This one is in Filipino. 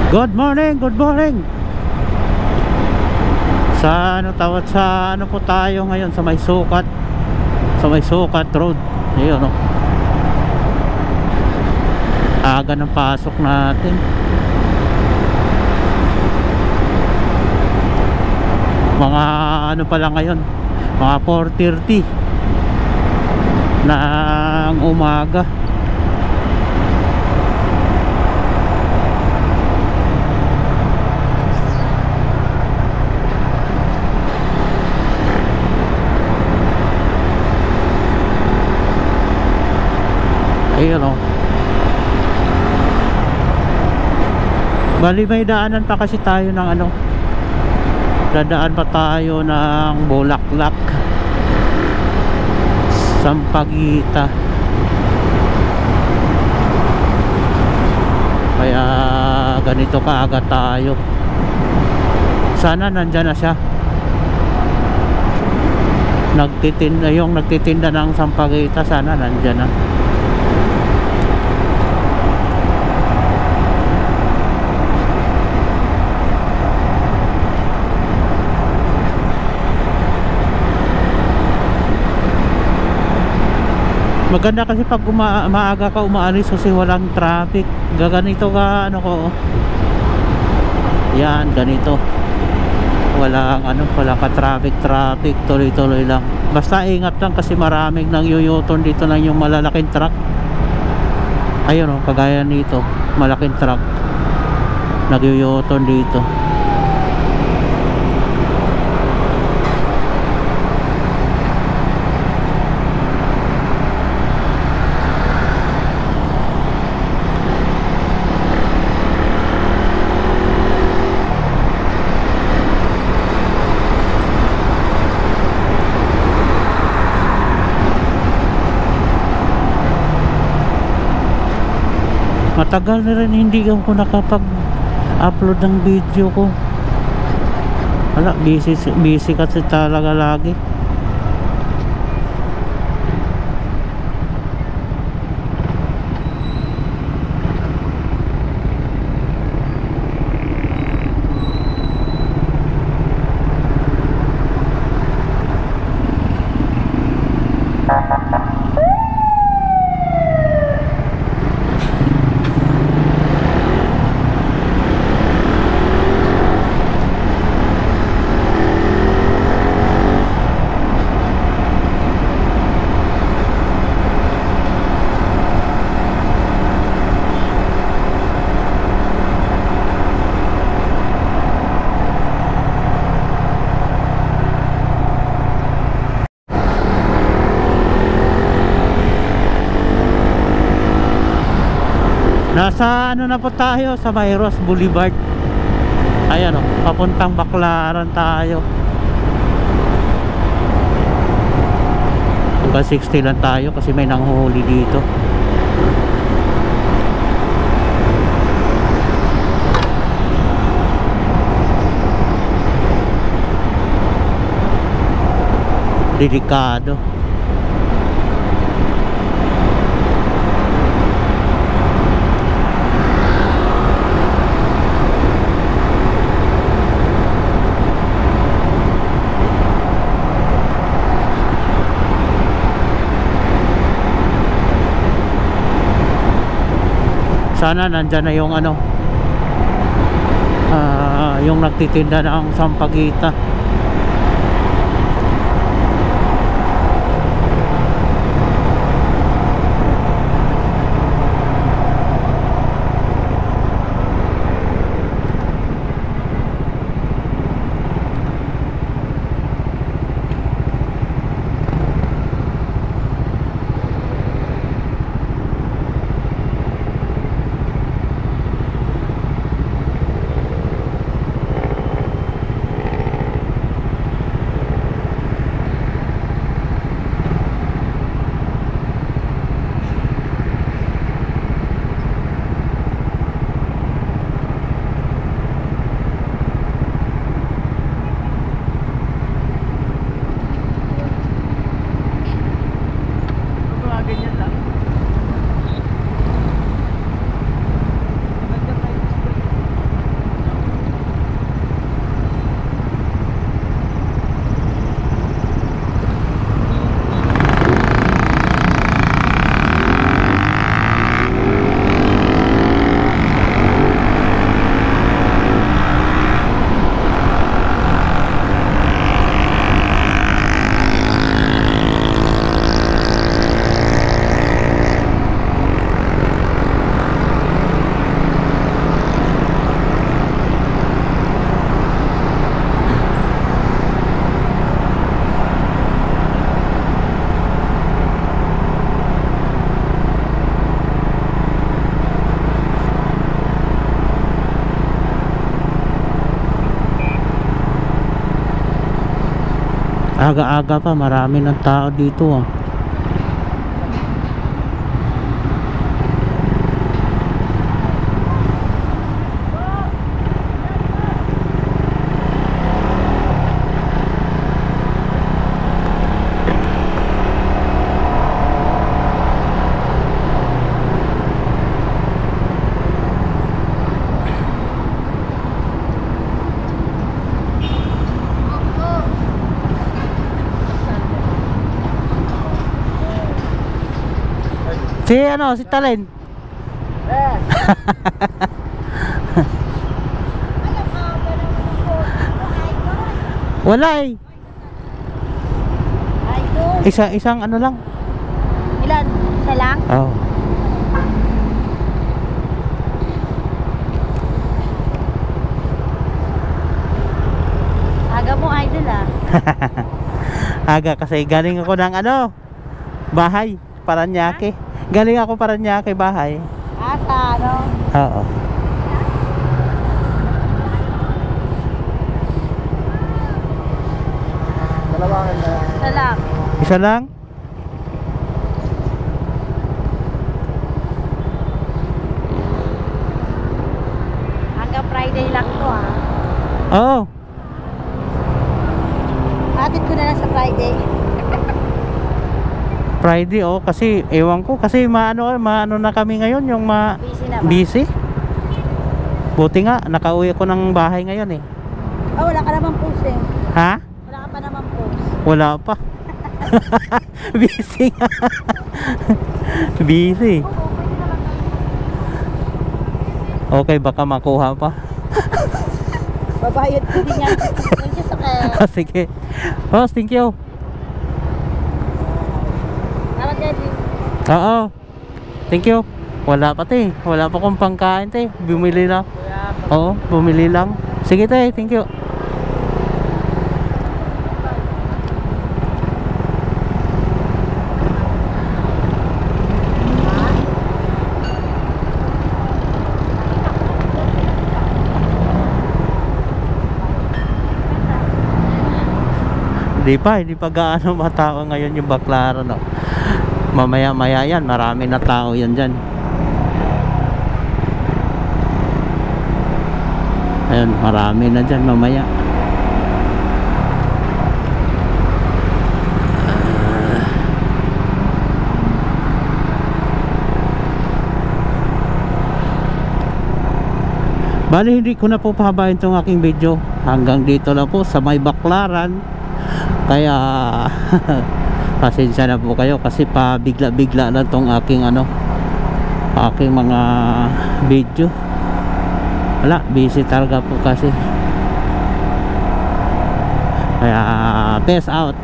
Good morning, good morning. Sa ano po tayo ngayon sa may sukat. Sa may sukat road. Ayun oh. Aga ng pasok natin. Mga ano pa lang ngayon, mga 4:30 ng umaga. Ayun o. Bali may daanan pa kasi tayo ng ano, dadaan pa tayo ng Bulaklak, Sampaguita. Kaya ganito kaagad tayo. Sana nandyan na siya. Yung nagtitinda ng Sampaguita, sana nandyan na. Maganda kasi pag maaga ka umaalis kasi walang traffic. Gaganito ka ano ko. Yan, ganito. Walang ka traffic, tuloy-tuloy lang. Basta ingat lang kasi maraming nang yuyuton dito lang yung malalaking truck. Ayun oh, kagaya nito, malaking truck. Nagyuyuton dito. Matagal na rin hindi ako nakapag-upload ng video ko. Wala, busy kasi talaga lagi. Nasa ano na po tayo sa Mayros Boulevard. Ayan o, papuntang Baclaran tayo. Hanggang 60 lang tayo kasi may nanghuli dito. Delikado. Sana nandyan na yung ano, yung nagtitinda ng Sampaguita. Aga-aga pa, marami ng tao dito ah. Si Talen. Wala eh. Isang ano lang. Ilan? Isa lang? Oh. Aga mo, idol ah. Aga kasi galing ako ng ano, bahay, Paranaque. Galing ako Paranaque bahay. Sa ano? Oo. Isa lang. Isa lang? Hanggang Friday lang to ah. Oo. Hatid ko na lang sa Friday. Friday oh, kasi ewan ko kasi maano na kami ngayon yung Busy na ba? busy. Buti nga nakauwi ako ng bahay ngayon eh. Oh, wala ka naman post eh. Ha? Wala ka pa naman post. Wala pa. Busy nga. Busy. Oo, pwede naman. Okay, baka makuha pa. Babayad ko din yan. Thank you sa kaya. Sige. Oh, thank you. Salamat din. Oo. Thank you. Wala pa te. Wala pa akong pangkain te. Bumili lang. Oo, bumili lang. Sige te, thank you. Hindi pa gaano matao ngayon yung Baclaran no. Mamaya-maya yan, marami na tao yan dyan. Ayun, marami na dyan mamaya. Bali, hindi ko na po pahabain itong aking video. Hanggang dito na po sa may Baclaran. Kaya pasensya na po kayo kasi pa bigla-bigla lang tong aking aking mga video. Wala, busy talaga po kasi. Kaya peace out.